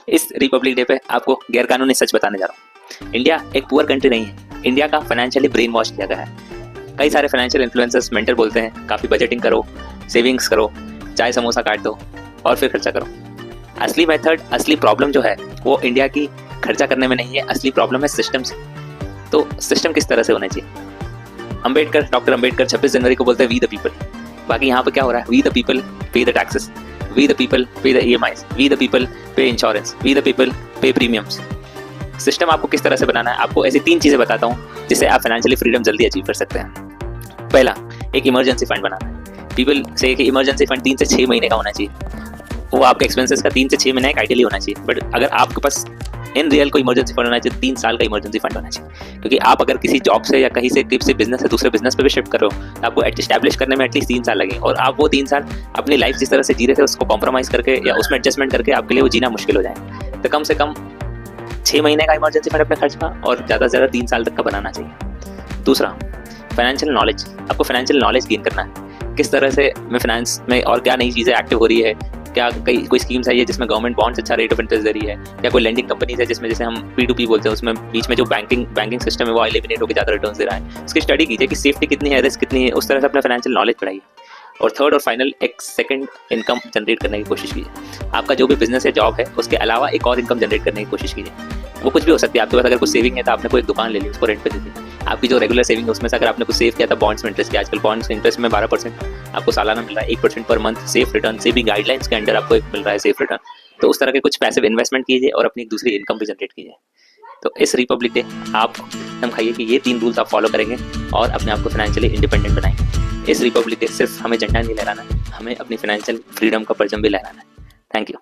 इस Republic day पे आपको गैर कानूनी सच बताने जा रहा हूँ। इंडिया एक पुअर कंट्री नहीं है, इंडिया का फाइनेंशियली ब्रेन वॉश किया गया है। कई सारे फाइनेंशियल इन्फ्लुएंसर्स मेंटर बोलते हैं काफ़ी बजटिंग करो, सेविंग्स करो, चाय समोसा काट दो और फिर खर्चा करो। असली मेथड, असली प्रॉब्लम जो है वो इंडिया की खर्चा करने में नहीं है, असली प्रॉब्लम है सिस्टम से। तो सिस्टम किस तरह से होना चाहिए? डॉक्टर अम्बेडकर 26 जनवरी को बोलते हैं वी द पीपल। बाकी यहाँ पे क्या हो रहा है? We the people pay the taxes, we the people pay the EMIs, we the people pay insurance, we the people pay premiums. System आपको किस तरह से बनाना है, आपको ऐसी 3 चीजें बताता हूँ जिससे आप फाइनेंशियली फ्रीडम जल्दी अचीव कर सकते हैं। पहला, एक इमरजेंसी फंड बनाना है। पीपल से कि इमरजेंसी फंड 3 से 6 महीने का होना चाहिए, वो आपके एक्सपेंसेस का 3 से 6 महीने का आइडियली होना चाहिए। बट अगर आपके पास इन रियल कोई इमरजेंसी फंड होना चाहिए, 3 साल का इमरजेंसी फंड होना चाहिए। क्योंकि आप अगर किसी जॉब से या कहीं से किसी बिजनेस से दूसरे बिजनेस पे भी शिफ्ट कर रहे हो तो आपको एस्टैब्लिश करने में एटलीस्ट 3 साल लगेंगे, और आप वो 3 साल अपनी लाइफ जिस तरह से जी रहे थे उसको कॉम्प्रोमाइज करके या उसमें एडजस्टमेंट करके आपके लिए वो जीना मुश्किल हो जाए। तो कम से कम 6 महीने का इमरजेंसी फंड अपने खर्च का और ज़्यादा से ज़्यादा 3 साल तक का बनाना चाहिए। दूसरा, फाइनेंशियल नॉलेज। आपको फाइनेंशियल नॉलेज गेन करना है, किस तरह से मैं फाइनेंस में और क्या नई चीज़ें एक्टिव हो रही है, क्या कोई स्कीम्स है जिसमें गवर्नमेंट बॉन्ड्स अच्छा रेट ऑफ इंटरेस्ट दे रही है, या कोई लेंडिंग कंपनीज है जिसमें जैसे हम P2P बोलते हैं उसमें बीच में जो बैंकिंग सिस्टम है वो एलिमिनेट होकर ज़्यादा रिटर्न दे रहा है। उसकी स्टडी कीजिए कि सेफ्टी कितनी है, रिस्क कितनी है, उस तरह से अपना फाइनेंशियल नॉलेज बढ़ाइए। और थर्ड और फाइनल, एक सेकंड इनकम जनरेट करने की कोशिश कीजिए। आपका जो भी बिजनेस है, जॉब है, उसके अलावा एक और इनकम जनरेट करने की कोशिश कीजिए। वो कुछ भी हो सकती है। आपके पास अगर कुछ सेविंग है तो आपने कोई दुकान ले ली, उसको रेंट पे दे दी। आपकी जो रेगुलर सेविंग है उसमें से अगर आपने कुछ सेव किया था बॉन्ड्स में इंटरेस्ट किया, आजकल बॉन्ड्स में इंटरेस्ट में 12% आपको सालाना मिल रहा है, 1% पर मंथ सेफ रिटर्न से भी गाइडलाइंस के अंडर आपको एक मिल रहा है सेफ रिटर्न। तो उस तरह के कुछ पैसिव इन्वेस्टमेंट कीजिए और अपनी दूसरी इनकम भी जनरेट कीजिए। तो इस रिपब्लिक डे आप हम खाइए कि ये 3 रूल्स आप फॉलो करेंगे और अपने आप को फाइनेंशियली इंडिपेंडेंट बनाएंगे। इस रिपब्लिक डे सिर्फ हमें झंडा नहीं लहराना है, हमें अपनी फाइनेंशियल फ्रीडम का परचम भी लहराना है। Thank you.